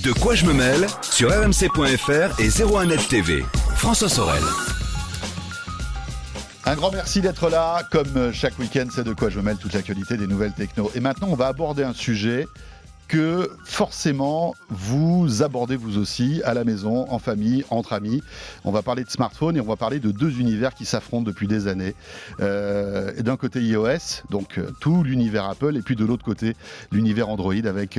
De quoi je me mêle sur rmc.fr et 01net TV. François Sorel. Un grand merci d'être là. Comme chaque week-end, c'est De quoi je me mêle, toute l'actualité des nouvelles techno. Et maintenant, on va aborder un sujet que forcément vous abordez vous aussi à la maison, en famille, entre amis. On va parler de smartphone et on va parler de deux univers qui s'affrontent depuis des années. D'un côté iOS, donc tout l'univers Apple, et puis de l'autre côté l'univers Android avec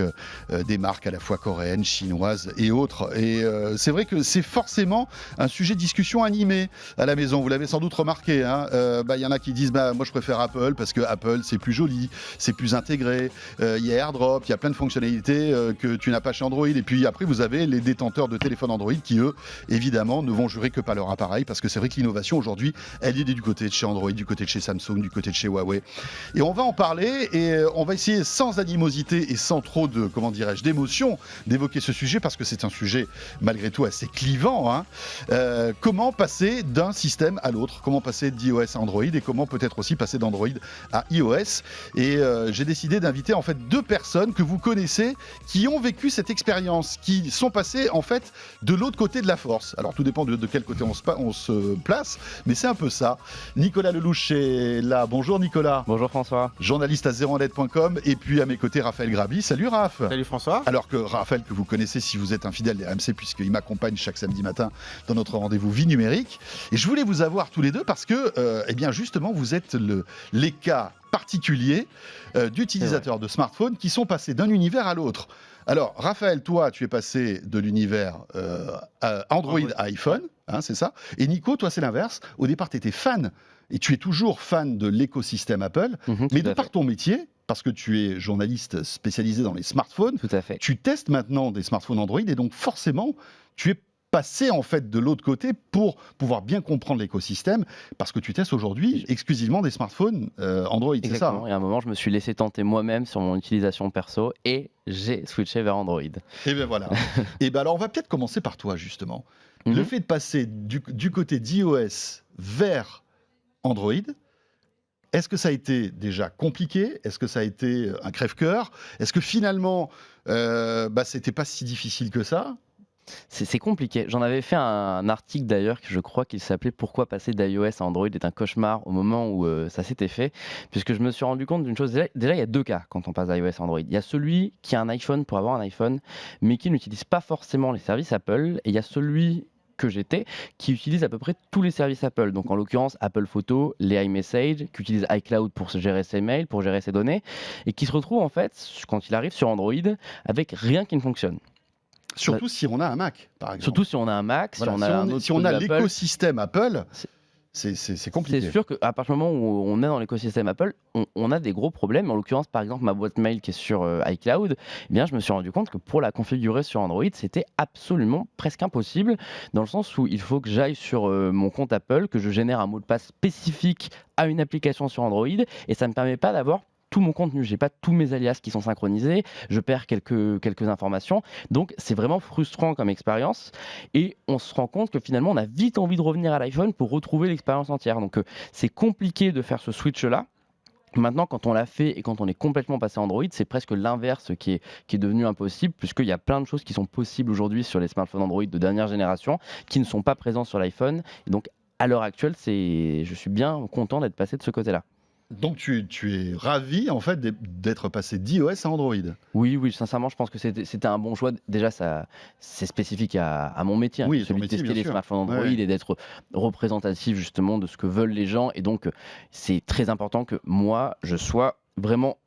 des marques à la fois coréennes, chinoises et autres. Et c'est vrai que c'est forcément un sujet de discussion animé à la maison. Vous l'avez sans doute remarqué. Y en a qui disent moi je préfère Apple parce que Apple c'est plus joli, c'est plus intégré. Il y a AirDrop, il y a plein de fonctionnalités que tu n'as pas chez Android. Et puis après, vous avez les détenteurs de téléphones Android qui, eux, évidemment, ne vont jurer que par leur appareil, parce que c'est vrai que l'innovation, aujourd'hui, elle est du côté de chez Android, du côté de chez Samsung, du côté de chez Huawei. Et on va en parler, et on va essayer, sans animosité et sans trop de, d'émotion, d'évoquer ce sujet, parce que c'est un sujet, malgré tout, assez clivant. Comment passer d'un système à l'autre? Comment passer d'iOS à Android? Et comment peut-être aussi passer d'Android à iOS? Et j'ai décidé d'inviter, en fait, deux personnes que vous connaissez, qui ont vécu cette expérience, qui sont passés en fait de l'autre côté de la force. Alors tout dépend de quel côté on se place, mais c'est un peu ça. Nicolas Lelouch est là. Bonjour Nicolas. Bonjour François. Journaliste à 01net.com, et puis à mes côtés Raphaël Grabi. Salut Raph. Salut François. Alors que Raphaël, que vous connaissez si vous êtes un fidèle des RMC, puisqu'il m'accompagne chaque samedi matin dans notre rendez-vous Vie numérique. Et je voulais vous avoir tous les deux parce que, justement, vous êtes les cas particuliers d'utilisateurs de smartphones qui sont passés d'un univers à l'autre. Alors, Raphaël, toi, tu es passé de l'univers Android à iPhone, c'est ça. Et Nico, toi, c'est l'inverse. Au départ, tu étais fan, et tu es toujours fan de l'écosystème Apple, mais de par ton métier, parce que tu es journaliste spécialisé dans les smartphones, tout à fait. Tu testes maintenant des smartphones Android, et donc forcément, tu es passer en fait de l'autre côté pour pouvoir bien comprendre l'écosystème, parce que tu testes aujourd'hui exclusivement des smartphones Android. Exactement. C'est ça. Et à un moment, je me suis laissé tenter moi-même sur mon utilisation perso et j'ai switché vers Android. Et bien voilà. Et bien alors on va peut-être commencer par toi justement. Le fait de passer du côté d'iOS vers Android, est-ce que ça a été déjà compliqué? Est-ce que ça a été un crève-cœur? Est-ce que finalement c'était pas si difficile que ça? C'est compliqué. J'en avais fait un article d'ailleurs, que je crois qu'il s'appelait Pourquoi passer d'iOS à Android est un cauchemar, au moment où ça s'était fait, puisque je me suis rendu compte d'une chose. Déjà, il y a deux cas quand on passe d'iOS à Android. Il y a celui qui a un iPhone pour avoir un iPhone, mais qui n'utilise pas forcément les services Apple, et il y a celui que j'étais, qui utilise à peu près tous les services Apple. Donc en l'occurrence, Apple Photos, les iMessage, qui utilise iCloud pour gérer ses mails, pour gérer ses données, et qui se retrouve en fait, quand il arrive sur Android, avec rien qui ne fonctionne. Surtout si on a un Mac, par exemple. Surtout si on a un Mac, voilà, si on a l'écosystème Apple, c'est compliqué. C'est sûr qu'à partir du moment où on est dans l'écosystème Apple, on a des gros problèmes. En l'occurrence, par exemple, ma boîte mail qui est sur iCloud, je me suis rendu compte que pour la configurer sur Android, c'était absolument presque impossible, dans le sens où il faut que j'aille sur mon compte Apple, que je génère un mot de passe spécifique à une application sur Android, et ça ne me permet pas d'avoir tout mon contenu, j'ai pas tous mes alias qui sont synchronisés, je perds quelques informations, donc c'est vraiment frustrant comme expérience, et on se rend compte que finalement on a vite envie de revenir à l'iPhone pour retrouver l'expérience entière, donc c'est compliqué de faire ce switch-là. Maintenant, quand on l'a fait et quand on est complètement passé à Android, c'est presque l'inverse qui est devenu impossible, puisqu'il y a plein de choses qui sont possibles aujourd'hui sur les smartphones Android de dernière génération, qui ne sont pas présents sur l'iPhone, et donc à l'heure actuelle, je suis bien content d'être passé de ce côté-là. Donc tu es ravi en fait d'être passé d'iOS à Android. Oui, sincèrement, je pense que c'était un bon choix. Déjà, c'est spécifique à mon métier, oui, celui de tester les smartphones Android et d'être représentatif justement de ce que veulent les gens. Et donc, c'est très important que moi, je sois vraiment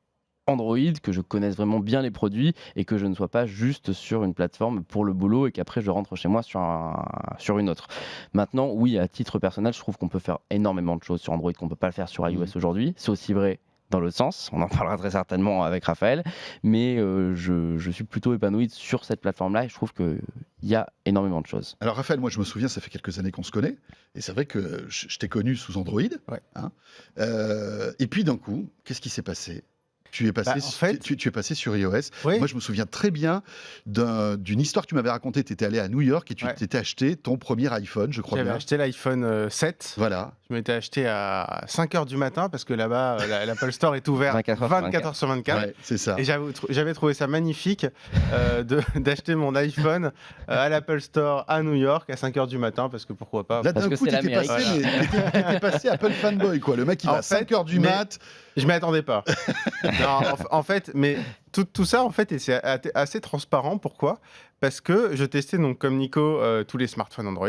Android, que je connaisse vraiment bien les produits et que je ne sois pas juste sur une plateforme pour le boulot et qu'après je rentre chez moi sur une autre. Maintenant, oui, à titre personnel, je trouve qu'on peut faire énormément de choses sur Android qu'on ne peut pas le faire sur iOS aujourd'hui. C'est aussi vrai dans l'autre sens, on en parlera très certainement avec Raphaël, mais je suis plutôt épanoui sur cette plateforme-là et je trouve qu'il y a énormément de choses. Alors Raphaël, moi je me souviens, ça fait quelques années qu'on se connaît, et c'est vrai que je t'ai connu sous Android, et puis d'un coup, qu'est-ce qui s'est passé ? Tu es passé sur iOS. Oui. Moi, je me souviens très bien d'une histoire que tu m'avais racontée. Tu étais allé à New York et tu t'étais acheté ton premier iPhone, je crois bien. J'avais acheté l'iPhone 7. Voilà. Je m'étais acheté à 5h du matin parce que là-bas, l'Apple Store est ouvert 24h sur 24. Ouais, c'est ça. Et j'avais trouvé ça magnifique d'acheter mon iPhone à l'Apple Store à New York à 5h du matin parce que pourquoi pas. Là, Parce d'un que coup, c'est t'étais l'Amérique. t'étais passé Apple fanboy, quoi. Le mec, il va à 5h du mat. Je m'y attendais pas. Non, en fait, mais tout ça, en fait, et c'est assez transparent. Pourquoi ? Parce que je testais, donc, comme Nico, tous les smartphones Android.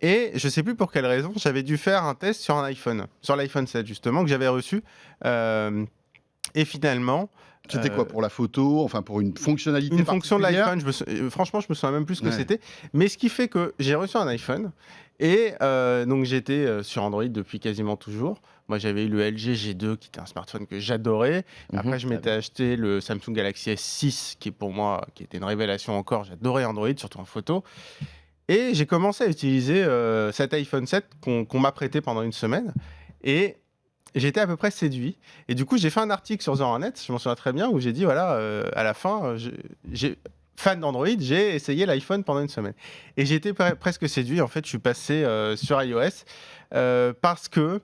Et je sais plus pour quelle raison, j'avais dû faire un test sur un iPhone, sur l'iPhone 7 justement, que j'avais reçu. Et finalement... C'était quoi, pour la photo, enfin pour une fonctionnalité Une fonction de particulière? l'iPhone, franchement, je me souviens même plus ce que Ouais. c'était. Mais ce qui fait que j'ai reçu un iPhone et donc j'étais sur Android depuis quasiment toujours. Moi, j'avais eu le LG G2 qui était un smartphone que j'adorais. Après, je m'étais acheté le Samsung Galaxy S6 qui, pour moi, qui était une révélation encore. J'adorais Android, surtout en photo. Et j'ai commencé à utiliser cet iPhone 7 qu'on m'a prêté pendant une semaine. Et j'étais à peu près séduit. Et du coup, j'ai fait un article sur ZeroNet, je m'en souviens très bien, où j'ai dit, voilà, à la fin, fan d'Android, j'ai essayé l'iPhone pendant une semaine. Et j'ai été presque séduit. En fait, je suis passé sur iOS parce que...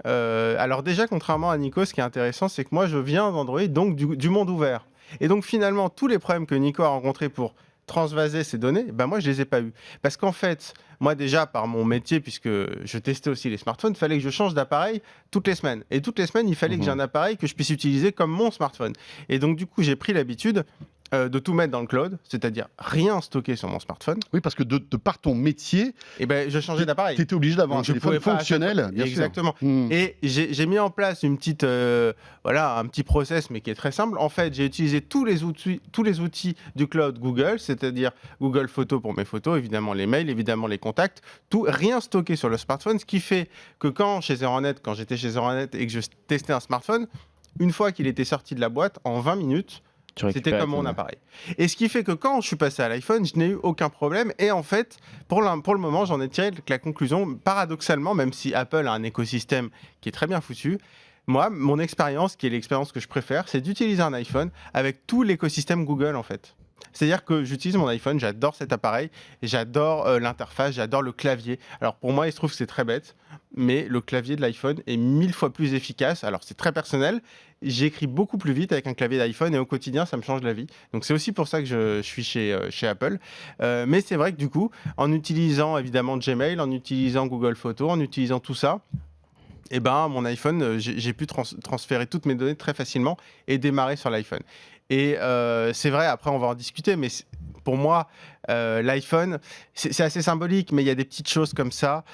alors déjà, contrairement à Nico, ce qui est intéressant, c'est que moi, je viens d'Android, donc du monde ouvert. Et donc, finalement, tous les problèmes que Nico a rencontrés pour transvaser ces données, ben moi, je les ai pas eus. Parce qu'en fait, moi, déjà, par mon métier, puisque je testais aussi les smartphones, il fallait que je change d'appareil toutes les semaines. Et toutes les semaines, il fallait que j'ai un appareil que je puisse utiliser comme mon smartphone. Et donc, du coup, j'ai pris l'habitude de tout mettre dans le cloud, c'est-à-dire rien stocker sur mon smartphone. Oui, parce que de par ton métier, Et ben, je changeais d'appareil. tu étais obligé d'avoir un Donc, je téléphone pouvais pas fonctionnel, bien sûr. Exactement. Mmh. Et j'ai mis en place une petite, voilà, un petit process, mais qui est très simple. En fait, j'ai utilisé tous les outils du cloud Google, c'est-à-dire Google Photos pour mes photos, évidemment les mails, évidemment les contacts, tout, rien stocké sur le smartphone, ce qui fait que quand j'étais chez ZeroNet et que je testais un smartphone, une fois qu'il était sorti de la boîte, en 20 minutes, c'était comme mon appareil. Et ce qui fait que quand je suis passé à l'iPhone, je n'ai eu aucun problème. Et en fait, pour le moment, j'en ai tiré la conclusion, paradoxalement, même si Apple a un écosystème qui est très bien foutu, moi, mon expérience, qui est l'expérience que je préfère, c'est d'utiliser un iPhone avec tout l'écosystème Google, en fait. C'est-à-dire que j'utilise mon iPhone, j'adore cet appareil, j'adore l'interface, j'adore le clavier. Alors pour moi, il se trouve que c'est très bête, mais le clavier de l'iPhone est 1000 fois plus efficace. Alors c'est très personnel, j'écris beaucoup plus vite avec un clavier d'iPhone et au quotidien, ça me change la vie. Donc c'est aussi pour ça que je suis chez Apple. Mais c'est vrai que du coup, en utilisant évidemment Gmail, en utilisant Google Photos, en utilisant tout ça, eh ben, mon iPhone, j'ai pu transférer toutes mes données très facilement et démarrer sur l'iPhone. Et c'est vrai, après on va en discuter, mais pour moi, l'iPhone, c'est assez symbolique, mais il y a des petites choses comme ça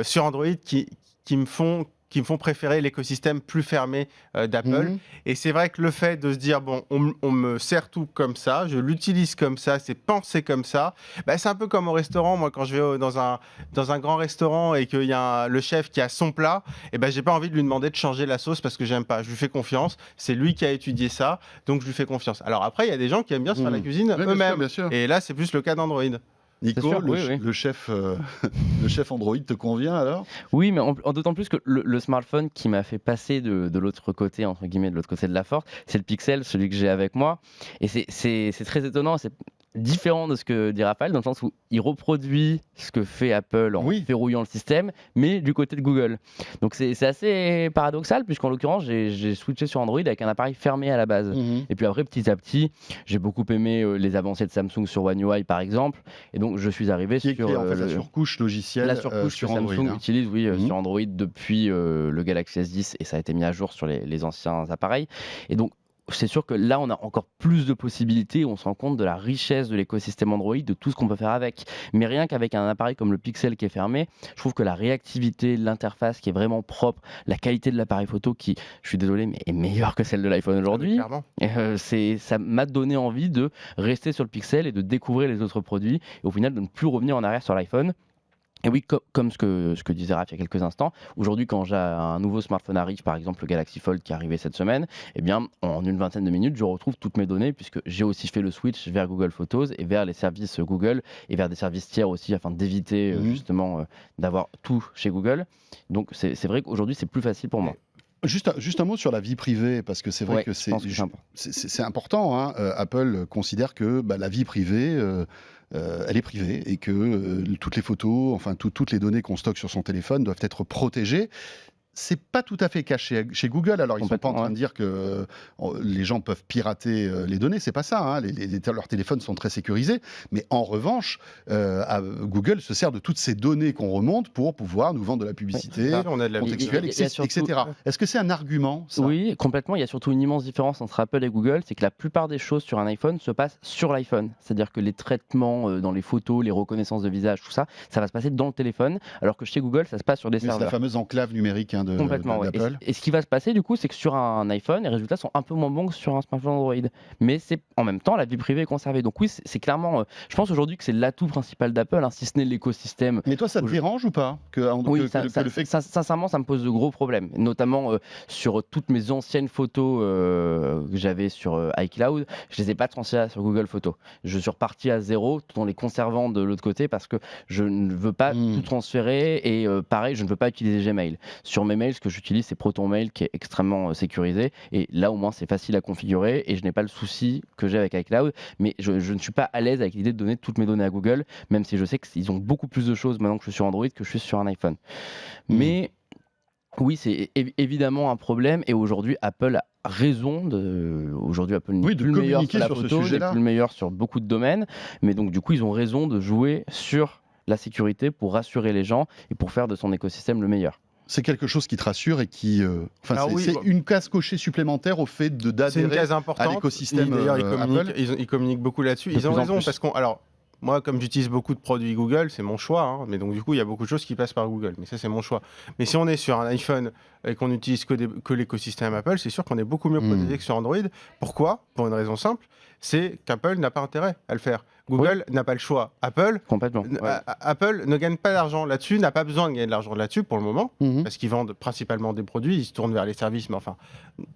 sur Android qui me font préférer l'écosystème plus fermé d'Apple. Et c'est vrai que le fait de se dire, bon, on me sert tout comme ça, je l'utilise comme ça, c'est pensé comme ça, bah, c'est un peu comme au restaurant. Moi, quand je vais dans un grand restaurant et qu'il y a le chef qui a son plat, et ben, j'ai pas envie de lui demander de changer la sauce parce que j'aime pas. Je lui fais confiance, c'est lui qui a étudié ça, donc je lui fais confiance. Alors après, il y a des gens qui aiment bien se faire la cuisine Oui, eux-mêmes. bien sûr. Et là, c'est plus le cas d'Android. Nico, sûr, le chef Android te convient alors? Oui, mais d'autant plus que le smartphone qui m'a fait passer de l'autre côté, entre guillemets, de l'autre côté de la force, c'est le Pixel, celui que j'ai avec moi. Et c'est très étonnant, c'est différent de ce que dit Raphaël, dans le sens où il reproduit ce que fait Apple en verrouillant le système, mais du côté de Google. Donc c'est assez paradoxal, puisqu'en l'occurrence, j'ai switché sur Android avec un appareil fermé à la base. Et puis après, petit à petit, j'ai beaucoup aimé les avancées de Samsung sur One UI, par exemple. Et donc, je suis arrivé sur... en fait, la surcouche logicielle la surcouche sur que Android, Samsung utilise, sur Android depuis le Galaxy S10, et ça a été mis à jour sur les anciens appareils. Et donc, c'est sûr que là, on a encore plus de possibilités, on se rend compte de la richesse de l'écosystème Android, de tout ce qu'on peut faire avec. Mais rien qu'avec un appareil comme le Pixel qui est fermé, je trouve que la réactivité, l'interface qui est vraiment propre, la qualité de l'appareil photo qui, je suis désolé, mais est meilleure que celle de l'iPhone aujourd'hui. Ça m'a donné envie de rester sur le Pixel et de découvrir les autres produits, et au final de ne plus revenir en arrière sur l'iPhone. Et oui, comme ce que disait Raph il y a quelques instants, aujourd'hui quand j'ai un nouveau smartphone arrive, par exemple le Galaxy Fold qui est arrivé cette semaine, eh bien en une vingtaine de minutes je retrouve toutes mes données, puisque j'ai aussi fait le switch vers Google Photos et vers les services Google et vers des services tiers aussi, afin d'éviter justement d'avoir tout chez Google. Donc c'est vrai qu'aujourd'hui c'est plus facile pour moi. Juste un mot sur la vie privée, parce que c'est vrai Ouais, que je pense que c'est important. c'est important, hein. Apple considère que la vie privée, elle est privée et que toutes les photos, enfin toutes les données qu'on stocke sur son téléphone doivent être protégées. C'est pas tout à fait caché chez Google. Alors, ils sont pas en Complètement, train de dire que les gens peuvent pirater les données. C'est pas ça, hein. Leurs téléphones sont très sécurisés. Mais en revanche, Google se sert de toutes ces données qu'on remonte pour pouvoir nous vendre de la publicité On a de la contextuelle, Il y a surtout- etc. Est-ce que c'est un argument, ça? Oui, complètement. Il y a surtout une immense différence entre Apple et Google, c'est que la plupart des choses sur un iPhone se passent sur l'iPhone. C'est-à-dire que les traitements dans les photos, les reconnaissances de visage, tout ça, ça va se passer dans le téléphone, alors que chez Google, ça se passe sur des Mais c'est la serveurs. fameuse enclave numérique, hein, Complètement, ouais. d'Apple. Et ce qui va se passer du coup, c'est que sur un iPhone, les résultats sont un peu moins bons que sur un smartphone Android. Mais c'est en même temps, la vie privée est conservée. Donc oui, c'est clairement, je pense aujourd'hui que c'est l'atout principal d'Apple, hein, si ce n'est l'écosystème. Mais toi, ça te dérange ou pas Oui, que le fait que sincèrement, ça me pose de gros problèmes, notamment sur toutes mes anciennes photos que j'avais sur iCloud, je les ai pas transférées sur Google Photos. Je suis reparti à zéro, tout en les conservant de l'autre côté, parce que je ne veux pas tout transférer et pareil, je ne veux pas utiliser Gmail. Sur mes mails, ce que j'utilise, c'est ProtonMail qui est extrêmement sécurisé et là au moins c'est facile à configurer et je n'ai pas le souci que j'ai avec iCloud, mais je ne suis pas à l'aise avec l'idée de donner toutes mes données à Google, même si je sais qu'ils ont beaucoup plus de choses maintenant que je suis sur Android que je suis sur un iPhone. Mais oui, c'est évidemment un problème et aujourd'hui Apple a raison aujourd'hui Apple n'est Oui, de plus le meilleur communiquer sur la sur ce photo, n'est sujet-là. plus le meilleur sur beaucoup de domaines, mais donc du coup ils ont raison de jouer sur la sécurité pour rassurer les gens et pour faire de son écosystème le meilleur. c'est quelque chose qui te rassure et qui. Alors oui, c'est une case cochée supplémentaire au fait C'est une d'adhérer case à importante. l'écosystème D'ailleurs, Apple. ils communiquent beaucoup là-dessus. De Ils ont plus en raison plus. parce qu'on. Alors, moi, comme j'utilise beaucoup de produits Google, c'est mon choix. Hein, mais donc, du coup, il y a beaucoup de choses qui passent par Google. Mais ça, c'est mon choix. Mais si on est sur un iPhone et qu'on n'utilise que l'écosystème Apple, c'est sûr qu'on est beaucoup mieux protégé que sur Android. Pourquoi ? Pour une raison simple, c'est qu'Apple n'a pas intérêt à le faire. Google n'a pas le choix. Complètement. Apple ne gagne pas d'argent là-dessus, n'a pas besoin de gagner de l'argent là-dessus pour le moment, parce qu'ils vendent principalement des produits, ils se tournent vers les services, mais enfin,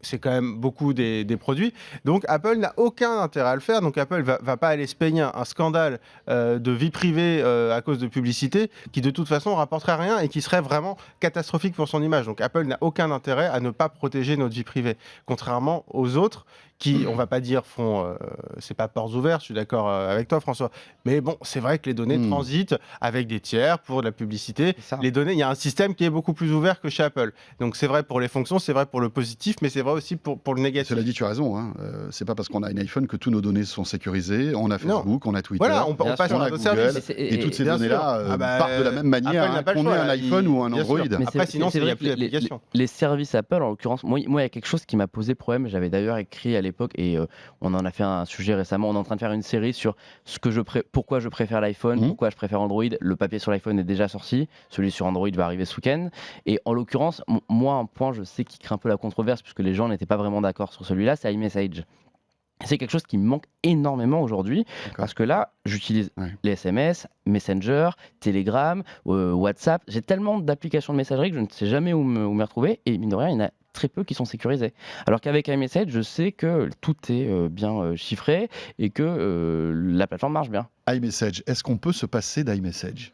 c'est quand même beaucoup des produits. Donc Apple n'a aucun intérêt à le faire, donc Apple va pas aller se payer un scandale de vie privée à cause de publicité qui de toute façon rapporterait rien et qui serait vraiment catastrophique pour son image. Donc Apple n'a aucun intérêt à ne pas protéger notre vie privée, contrairement aux autres qui, on va pas dire, font, c'est pas portes ouvertes, je suis d'accord avec toi François, mais bon, c'est vrai que les données transitent avec des tiers pour de la publicité. Les données, il y a un système qui est beaucoup plus ouvert que chez Apple. Donc c'est vrai pour les fonctions, c'est vrai pour le positif, mais c'est vrai aussi pour le négatif. Cela dit, tu as raison. Hein. C'est pas parce qu'on a un iPhone que tous nos données sont sécurisées. On a Facebook, on a Twitter, voilà, on passe on sur a d'autres Google, services. et toutes ces données-là partent de la même manière Apple n'a pas le qu'on ait choix, un là, iPhone ou un bien sûr. Android. Mais Après, sinon, il n'y a vrai plus que d'application. les services Apple, en l'occurrence, moi, il y a quelque chose qui m'a posé problème. J'avais d'ailleurs écrit à l'époque et on en a fait un sujet récemment. On est en train de faire une série sur pourquoi je préfère l'iPhone, pourquoi je préfère Android. Le papier sur l'iPhone est déjà sorti. Celui sur Android va arriver ce week-end. Et en l'occurrence, moi, un point, je sais qui crée un peu la controverse puisque les gens n'étaient pas vraiment d'accord sur celui-là, c'est iMessage. C'est quelque chose qui me manque énormément aujourd'hui parce que là, j'utilise les SMS, Messenger, Telegram, WhatsApp. J'ai tellement d'applications de messagerie que je ne sais jamais où me retrouver et mine de rien, il y en a très peu qui sont sécurisés. Alors qu'avec iMessage, je sais que tout est bien chiffré et que la plateforme marche bien. iMessage, est-ce qu'on peut se passer d'iMessage ?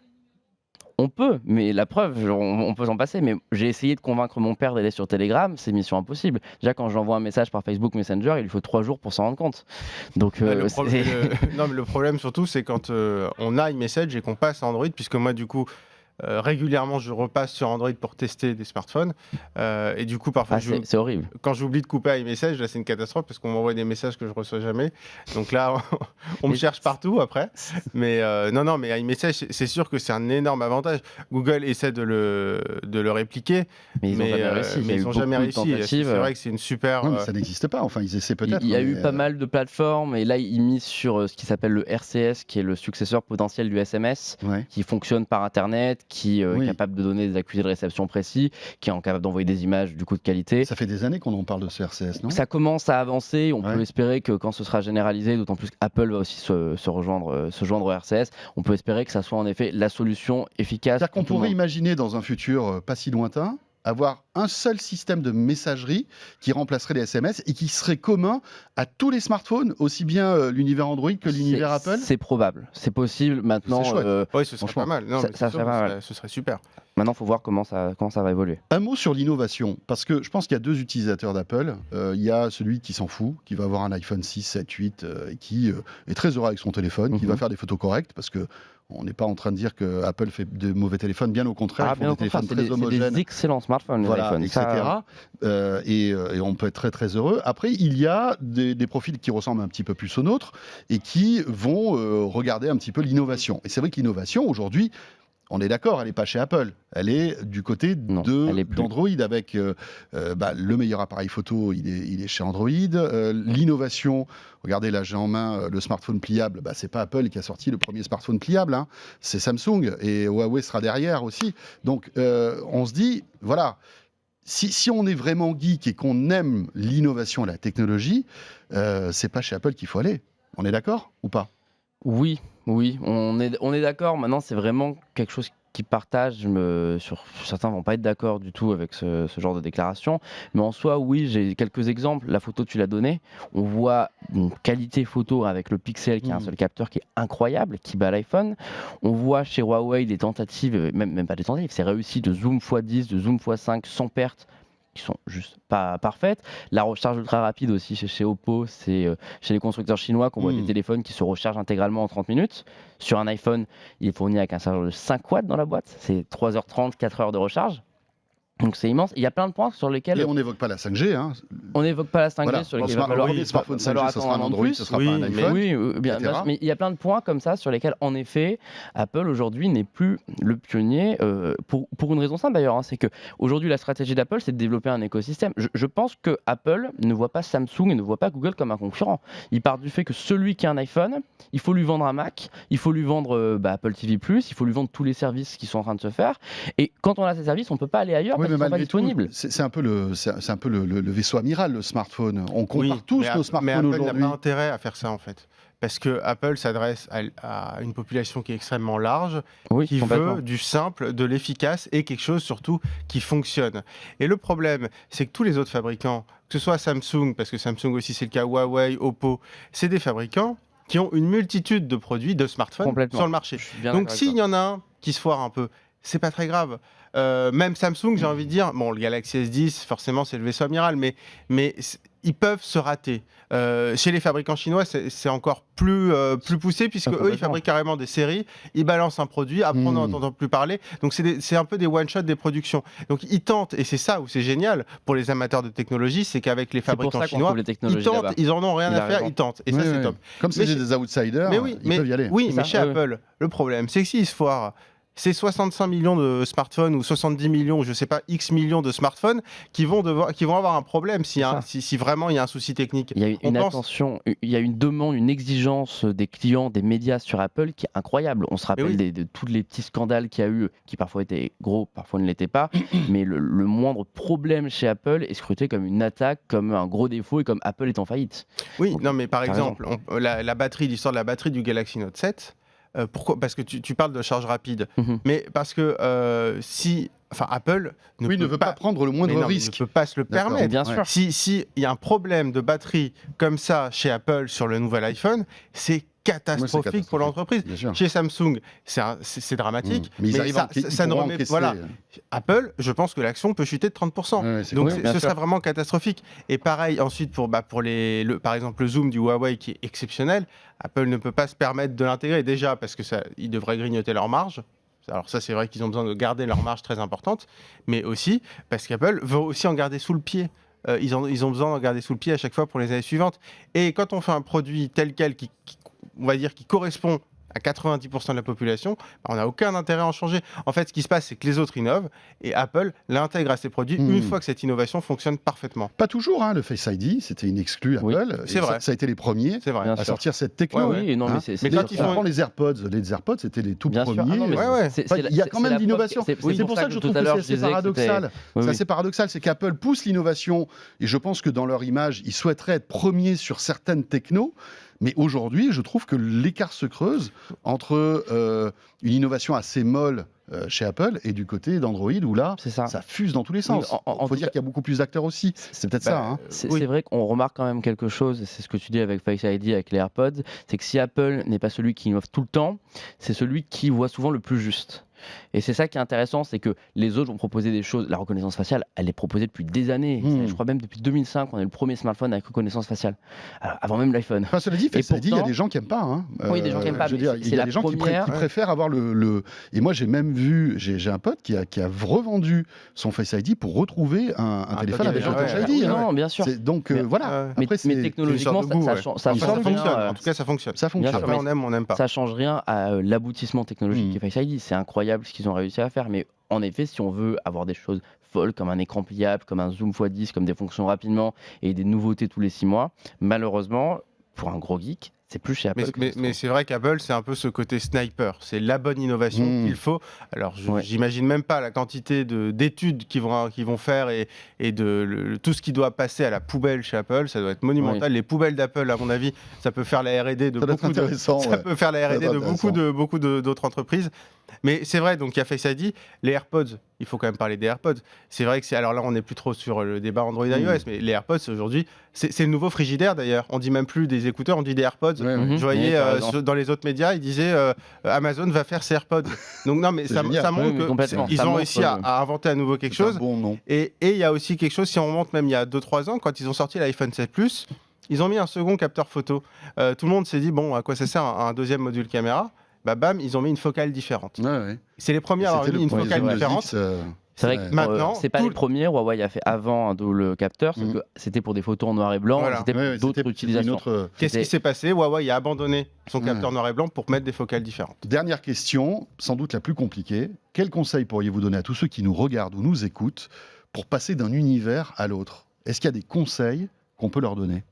On peut, mais la preuve, on peut s'en passer. Mais j'ai essayé de convaincre mon père d'aller sur Telegram, c'est mission impossible. Déjà, quand j'envoie un message par Facebook Messenger, il lui faut 3 jours pour s'en rendre compte. Donc, Non, mais le problème surtout, c'est quand on a iMessage et qu'on passe à Android, puisque moi, du coup, régulièrement, je repasse sur Android pour tester des smartphones. Et du coup, parfois, c'est horrible. Quand j'oublie de couper iMessage, là, c'est une catastrophe parce qu'on m'envoie des messages que je reçois jamais. Donc là, on me cherche partout après. Mais non, mais iMessage, c'est sûr que c'est un énorme avantage. Google essaie de le répliquer, mais ils n'ont jamais réussi. C'est vrai que c'est une super. Non, mais ça n'existe pas. Enfin, ils essaient peut-être. Il y a eu pas mal de plateformes et là, ils misent sur ce qui s'appelle le RCS, qui est le successeur potentiel du SMS, qui fonctionne par Internet, qui est capable de donner des accusés de réception précis, qui est capable d'envoyer des images du coup de qualité. Ça fait des années qu'on en parle de ce RCS, non ? Ça commence à avancer, on peut espérer que quand ce sera généralisé, d'autant plus qu'Apple va aussi se joindre au RCS, on peut espérer que ça soit en effet la solution efficace. C'est-à-dire qu'on pourrait imaginer dans un futur pas si lointain avoir un seul système de messagerie qui remplacerait les SMS et qui serait commun à tous les smartphones, aussi bien l'univers Android que l'univers Apple. C'est probable, c'est possible. Maintenant, C'est chouette. Oui, ce serait pas mal. Non, ça- mais ça c'est sûr, serait pas mal. ce serait super. maintenant, faut voir comment ça va évoluer. Un mot sur l'innovation, parce que je pense qu'il y a deux utilisateurs d'Apple. Il y a celui qui s'en fout, qui va avoir un iPhone 6, 7, 8, et qui est très heureux avec son téléphone, qui va faire des photos correctes, parce que on n'est pas en train de dire que Apple fait de mauvais téléphones, bien au contraire, ils font des téléphones très homogènes. C'est des excellents smartphones, Voilà, les iPhones. etc. Et on peut être très très heureux. Après, il y a des profils qui ressemblent un petit peu plus aux nôtres et qui vont regarder un petit peu l'innovation. Et c'est vrai que l'innovation, aujourd'hui, on est d'accord, elle n'est pas chez Apple. Elle est du côté d'Android avec le meilleur appareil photo, il est chez Android. L'innovation, regardez là, j'ai en main le smartphone pliable. C'est pas Apple qui a sorti le premier smartphone pliable, hein. C'est Samsung et Huawei sera derrière aussi. Donc on se dit, voilà, si on est vraiment geek et qu'on aime l'innovation et la technologie, c'est pas chez Apple qu'il faut aller. On est d'accord ou pas ? Oui, on est d'accord. Maintenant, c'est vraiment quelque chose qui partagent. Certains vont pas être d'accord du tout avec ce genre de déclaration. Mais en soi, oui, j'ai quelques exemples. La photo, tu l'as donnée. On voit une qualité photo avec le Pixel, qui a un seul capteur qui est incroyable, qui bat l'iPhone. On voit chez Huawei des tentatives, même pas des tentatives, c'est réussi de zoom x10, de zoom x5 sans perte, qui sont juste pas parfaites. La recharge ultra rapide aussi chez Oppo, c'est chez les constructeurs chinois qu'on voit des téléphones qui se rechargent intégralement en 30 minutes. Sur un iPhone, il est fourni avec un chargeur de 5 watts dans la boîte, c'est 3h30, 4h de recharge. Donc c'est immense. Il y a plein de points sur lesquels... Et on n'évoque pas la 5G. Hein. On n'évoque pas la 5G, Voilà. sur lesquels il va falloir... Le smartphone 5G, ce sera un Android, ce sera pas un iPhone. Mais il y a plein de points comme ça sur lesquels, en effet, Apple aujourd'hui n'est plus le pionnier. Pour une raison simple d'ailleurs, hein, c'est qu'aujourd'hui la stratégie d'Apple, c'est de développer un écosystème. Je pense que Apple ne voit pas Samsung et ne voit pas Google comme un concurrent. Il part du fait que celui qui a un iPhone, il faut lui vendre un Mac, il faut lui vendre Apple TV+, il faut lui vendre tous les services qui sont en train de se faire. Et quand on a ces services, on ne peut pas aller ailleurs parce qu'ils ne sont pas disponibles. C'est un peu le vaisseau amiral, le smartphone. On compare tous nos smartphones aujourd'hui. Mais Apple n'a pas intérêt à faire ça, en fait. Parce que Apple s'adresse à une population qui est extrêmement large, qui veut du simple, de l'efficace et quelque chose surtout qui fonctionne. Et le problème, c'est que tous les autres fabricants, que ce soit Samsung, parce que Samsung aussi c'est le cas, Huawei, Oppo, c'est des fabricants qui ont une multitude de produits, de smartphones sur le marché. Donc s'il y en a un qui se foire un peu, c'est pas très grave. Même Samsung, j'ai envie de dire, bon, le Galaxy S10, forcément, c'est le vaisseau amiral, mais ils peuvent se rater. Chez les fabricants chinois, c'est encore plus poussé, puisque eux, ils fabriquent carrément des séries, ils balancent un produit, après on n'en entend plus parler. Donc c'est un peu des one-shots des productions. Donc ils tentent, et c'est ça où c'est génial pour les amateurs de technologie, c'est qu'avec les fabricants chinois, ils tentent, ils en ont rien à faire, ils tentent. Et ça, c'est top. Comme c'est des outsiders, ils peuvent y aller. Oui, mais chez Apple, le problème, c'est que s'ils se foirent, c'est 65 millions de smartphones ou 70 millions, ou je ne sais pas, X millions de smartphones qui vont avoir un problème si vraiment il y a un souci technique. Il y a il y a une demande, une exigence des clients, des médias sur Apple qui est incroyable. On se rappelle de tous les petits scandales qu'il y a eu, qui parfois étaient gros, parfois ne l'étaient pas, mais le moindre problème chez Apple est scruté comme une attaque, comme un gros défaut et comme Apple est en faillite. Oui, donc, non mais par exemple, l'histoire de la batterie du Galaxy Note 7, pourquoi ? Parce que tu parles de charge rapide, mais parce que Apple ne veut pas prendre le moindre risque. Ne peut pas se le permettre. Bien sûr. Si il y a un problème de batterie comme ça chez Apple sur le nouvel iPhone, c'est catastrophique pour l'entreprise. Chez Samsung, c'est dramatique, mais ça ne remet pas. Apple, je pense que l'action peut chuter de 30%. Donc ce serait vraiment catastrophique. Et pareil, ensuite, pour par exemple le zoom du Huawei qui est exceptionnel, Apple ne peut pas se permettre de l'intégrer. Déjà, parce qu'ils devraient grignoter leur marge. Alors ça, c'est vrai qu'ils ont besoin de garder leur marge très importante, mais aussi parce qu'Apple veut aussi en garder sous le pied. Ils ont besoin d'en garder sous le pied à chaque fois pour les années suivantes. Et quand on fait un produit tel quel on va dire, qui correspond à 90% de la population, on n'a aucun intérêt à en changer. En fait, ce qui se passe, c'est que les autres innovent et Apple l'intègre à ses produits une fois que cette innovation fonctionne parfaitement. Pas toujours, hein, le Face ID, c'était une exclue Apple. C'est vrai. Ça a été les premiers à sortir cette techno. Mais quand ils font les AirPods, c'était les tout premiers. Il y a quand même l'innovation. C'est pour ça que je trouve que c'est paradoxal. C'est assez paradoxal, c'est qu'Apple pousse l'innovation et je pense que dans leur image, ils souhaiteraient être premiers sur certaines technos. Mais aujourd'hui, je trouve que l'écart se creuse entre une innovation assez molle chez Apple et du côté d'Android où là, C'est ça. ça fuse dans tous les sens. Oui, Il faut dire qu'il y a beaucoup plus d'acteurs aussi. C'est peut-être ça. Hein. C'est Oui. c'est vrai qu'on remarque quand même quelque chose, et c'est ce que tu dis avec Face ID, avec les AirPods, c'est que si Apple n'est pas celui qui innove tout le temps, c'est celui qui voit souvent le plus juste. Et c'est ça qui est intéressant, c'est que les autres vont proposer des choses. La reconnaissance faciale, elle est proposée depuis des années. Je crois même depuis 2005, on est le premier smartphone avec reconnaissance faciale, alors, avant même l'iPhone. Enfin, cela dit, Et Face ID, il y a pourtant- des gens qui n'aiment pas. Hein. Oui, des gens qui aiment pas, je veux mais dire, c'est il y a la des gens qui première- préfèrent avoir le. Et moi, j'ai même vu, j'ai un pote qui a revendu son Face ID pour retrouver un téléphone avec un Touch ID. hein. Non, bien sûr. Donc Mais- voilà. Mais, Après, mais c'est- technologiquement, c'est une sorte de goût, ça ouais. change- ça Une change sorte de Ça rien. fonctionne, en tout cas ça fonctionne. ça fonctionne. Bien sûr, Après mais on aime ou on n'aime pas. Ça change rien à l'aboutissement technologique Mm. qu'est Face ID. C'est incroyable ce qu'ils ont réussi à faire. Mais en effet, si on veut avoir des choses folles comme un écran pliable, comme un zoom x10, comme des fonctions rapidement et des nouveautés tous les 6 mois, malheureusement, pour un gros geek, c'est plus chez Apple. Mais, que ça mais- se mais trouve. c'est vrai qu'Apple, c'est un peu ce côté sniper. C'est la bonne innovation Mm. qu'il faut. Alors, Ouais. j'imagine même pas la quantité d'études qu'ils vont faire et tout ce qui doit passer à la poubelle chez Apple. Ça doit être monumental. Les poubelles d'Apple, à mon avis, ça peut faire la R&D de Ça doit être beaucoup de, intéressant. ça ouais. peut faire la R&D Ça de doit être beaucoup d'autres entreprises. Mais c'est vrai, donc il y a Face ID, les AirPods, il faut quand même parler des AirPods. C'est vrai que alors là, on n'est plus trop sur le débat Android iOS, mais les AirPods aujourd'hui, c'est le nouveau frigidaire d'ailleurs. On dit même plus des écouteurs, on dit des AirPods. Ouais, ouais. Mhm. Je voyais Ouais, t'as raison. dans les autres médias, ils disaient Amazon va faire ses AirPods. Donc non, mais C'est ça génial. montre Oui, mais complètement. qu'ils Ça ont montre, réussi à inventer à nouveau quelque C'est un chose. bon nom. Et il y a aussi quelque chose, si on remonte même il y a 2-3 ans, quand ils ont sorti l'iPhone 7 Plus, ils ont mis un second capteur photo. Tout le monde s'est dit, bon, à quoi ça sert un deuxième module caméra? Bah bam, ils ont mis une focale différente. Ouais, ouais. C'est les premiers à avoir C'était mis une premier focale zoom différente. X, C'est vrai ouais. que Maintenant, c'est pas tout les le- premiers. Huawei a fait avant un double capteur, sauf Mhm. que c'était pour des photos en noir et blanc. Voilà. C'était pour Ouais, ouais, d'autres c'était une utilisations. autre- Qu'est-ce qui s'est passé? Huawei a abandonné son Ouais. capteur noir et blanc pour mettre des focales différentes. Dernière question, sans doute la plus compliquée. Quel conseil pourriez-vous donner à tous ceux qui nous regardent ou nous écoutent pour passer d'un univers à l'autre? Est-ce qu'il y a des conseils qu'on peut leur donner?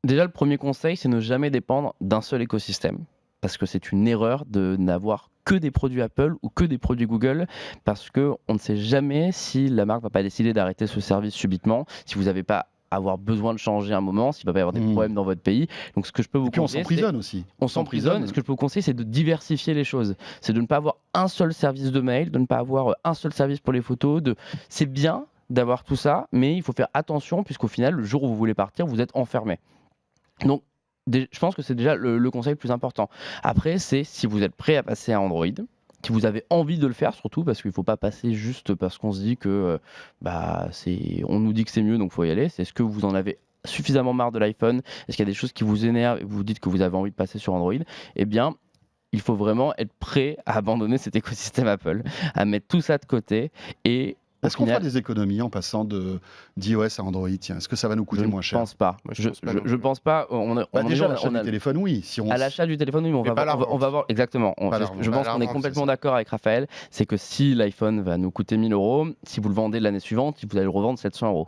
Déjà, le premier conseil, c'est ne jamais dépendre d'un seul écosystème. Parce que c'est une erreur de n'avoir que des produits Apple ou que des produits Google, parce qu'on ne sait jamais si la marque ne va pas décider d'arrêter ce service subitement, si vous n'avez pas avoir besoin de changer un moment, s'il va pas y avoir des Mhm. problèmes dans votre pays. Donc ce que je peux vous Et puis on conseiller, s'emprisonne aussi. on s'emprisonne. Et ce que je peux vous conseiller, c'est de diversifier les choses. C'est de ne pas avoir un seul service de mail, de ne pas avoir un seul service pour les photos. C'est bien d'avoir tout ça, mais il faut faire attention, puisqu'au final, le jour où vous voulez partir, vous êtes enfermé. Donc, je pense que c'est déjà le conseil le plus important. Après, c'est si vous êtes prêt à passer à Android, si vous avez envie de le faire surtout, parce qu'il ne faut pas passer juste parce qu'on se dit que on nous dit que c'est mieux, donc il faut y aller. C'est est-ce que vous en avez suffisamment marre de l'iPhone? Est-ce qu'il y a des choses qui vous énervent et vous vous dites que vous avez envie de passer sur Android? Eh bien, il faut vraiment être prêt à abandonner cet écosystème Apple, à mettre tout ça de côté et Est-ce qu'on fera des économies en passant d'iOS à Android? Tiens, est-ce que ça va nous coûter je moins ne cher? pense pas. Moi, je pense pas non Je plus. pense pas. Déjà, l'achat du téléphone, oui. Si on... À l'achat du téléphone, oui, mais Mais pas la on va voir exactement. Pas la Je revente. pense Pas la qu'on est revente, complètement c'est d'accord avec Raphaël. C'est que si l'iPhone va nous coûter 1 000 €, si vous le vendez l'année suivante, vous allez le revendre 700 €.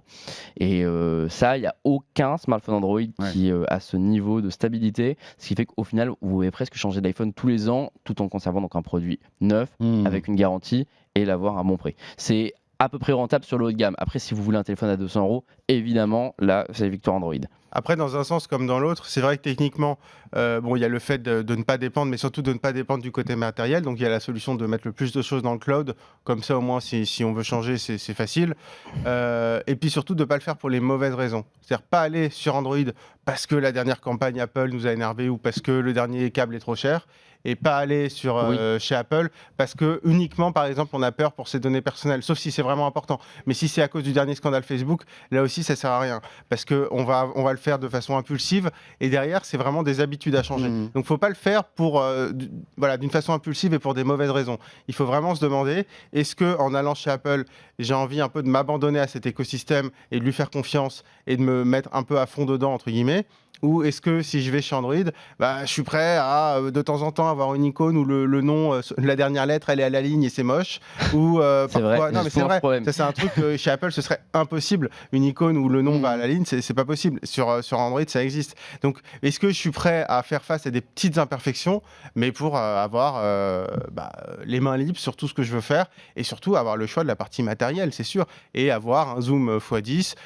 Et ça, il n'y a aucun smartphone Android qui a ce niveau de stabilité. Ce qui fait qu'au final, vous pouvez presque changer d'iPhone tous les ans, tout en conservant donc un produit neuf, avec une garantie et l'avoir à bon prix. C'est à peu près rentable sur le haut de gamme. Après, si vous voulez un téléphone à 200 €, évidemment, là, c'est la victoire Android. Après, dans un sens comme dans l'autre, c'est vrai que techniquement, il y a le fait de ne pas dépendre, mais surtout de ne pas dépendre du côté matériel. Donc, il y a la solution de mettre le plus de choses dans le cloud. Comme ça, au moins, si on veut changer, c'est facile. Et puis surtout, de ne pas le faire pour les mauvaises raisons. C'est-à-dire pas aller sur Android parce que la dernière campagne Apple nous a énervé ou parce que le dernier câble est trop cher. Et pas aller chez Apple parce que uniquement, par exemple, on a peur pour ses données personnelles, sauf si c'est vraiment important. Mais si c'est à cause du dernier scandale Facebook, là aussi, ça sert à rien parce qu'on va le faire de façon impulsive et derrière, c'est vraiment des habitudes à changer. Donc, faut pas le faire d'une façon impulsive et pour des mauvaises raisons. Il faut vraiment se demander, est-ce que en allant chez Apple, j'ai envie un peu de m'abandonner à cet écosystème et de lui faire confiance et de me mettre un peu à fond dedans, entre guillemets? Ou est-ce que si je vais chez Android, je suis prêt à de temps en temps avoir une icône où le nom, la dernière lettre, elle est à la ligne et c'est moche. Ou C'est parfois, vrai, non mais c'est vrai. problème. Ça c'est un truc chez Apple, ce serait impossible. Une icône où le nom va à la ligne, c'est pas possible. Sur Android, ça existe. Donc, est-ce que je suis prêt à faire face à des petites imperfections, mais pour avoir les mains libres sur tout ce que je veux faire et surtout avoir le choix de la partie matérielle, c'est sûr, et avoir un zoom x10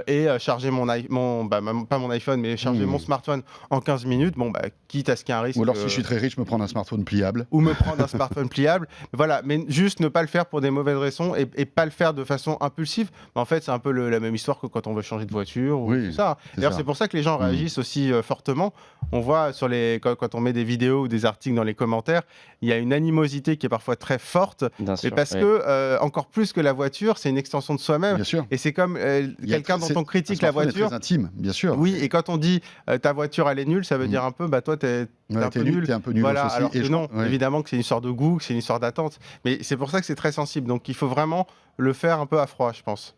et charger pas mon iPhone, mais charger charger mon smartphone en 15 minutes, bon, bah, quitte à ce qu'il y ait un risque. Ou alors, si je suis très riche, me prendre un smartphone pliable. Ou me prendre un smartphone pliable. Voilà, mais juste ne pas le faire pour des mauvaises raisons et pas le faire de façon impulsive. Mais en fait, c'est un peu la même histoire que quand on veut changer de voiture ou Oui, tout ça. D'ailleurs, c'est pour ça que les gens réagissent aussi fortement. On voit quand on met des vidéos ou des articles dans les commentaires, il y a une animosité qui est parfois très forte. Bien sûr, Mais parce que, encore plus que la voiture, c'est une extension de soi-même. Bien sûr. Et c'est comme quelqu'un dont on critique la voiture. C'est intime, bien sûr. Oui, et quand on dit ta voiture elle est nulle, ça veut dire un peu, bah toi t'es un peu nul. T'es un peu nul Voilà, aussi. alors que non, ouais. évidemment que c'est une histoire de goût, que c'est une histoire d'attente. Mais c'est pour ça que c'est très sensible. Donc il faut vraiment le faire un peu à froid, je pense.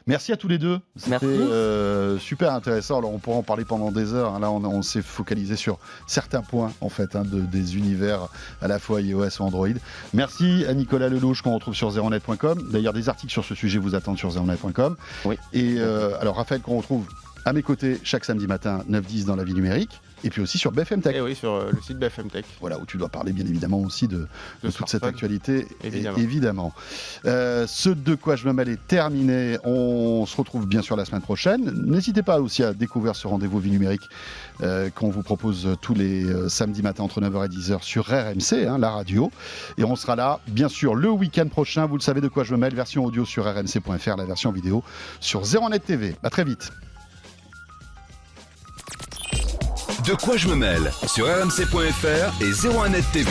Merci à tous les deux. C'était Merci. super intéressant. Alors, on pourra en parler pendant des heures. Là, on s'est focalisé sur certains points, en fait, des univers à la fois iOS ou Android. Merci à Nicolas Lelouch, qu'on retrouve sur zeronet.com. D'ailleurs, des articles sur ce sujet vous attendent sur zeronet.com. Oui. Et alors, Raphaël, qu'on retrouve à mes côtés chaque samedi matin, 9-10 dans la vie numérique. Et puis aussi sur BFM Tech. Et oui, sur le site BFM Tech. Voilà, où tu dois parler bien évidemment aussi de toute cette actualité. Évidemment. Ce de quoi je me mêle est terminé. On se retrouve bien sûr la semaine prochaine. N'hésitez pas aussi à découvrir ce rendez-vous vie numérique qu'on vous propose tous les samedis matins entre 9h et 10h sur RMC, la radio. Et on sera là, bien sûr, le week-end prochain. Vous le savez de quoi je me mêle. Version audio sur rmc.fr, la version vidéo sur ZeroNet TV. À très vite. De quoi je me mêle sur rmc.fr et 01net TV.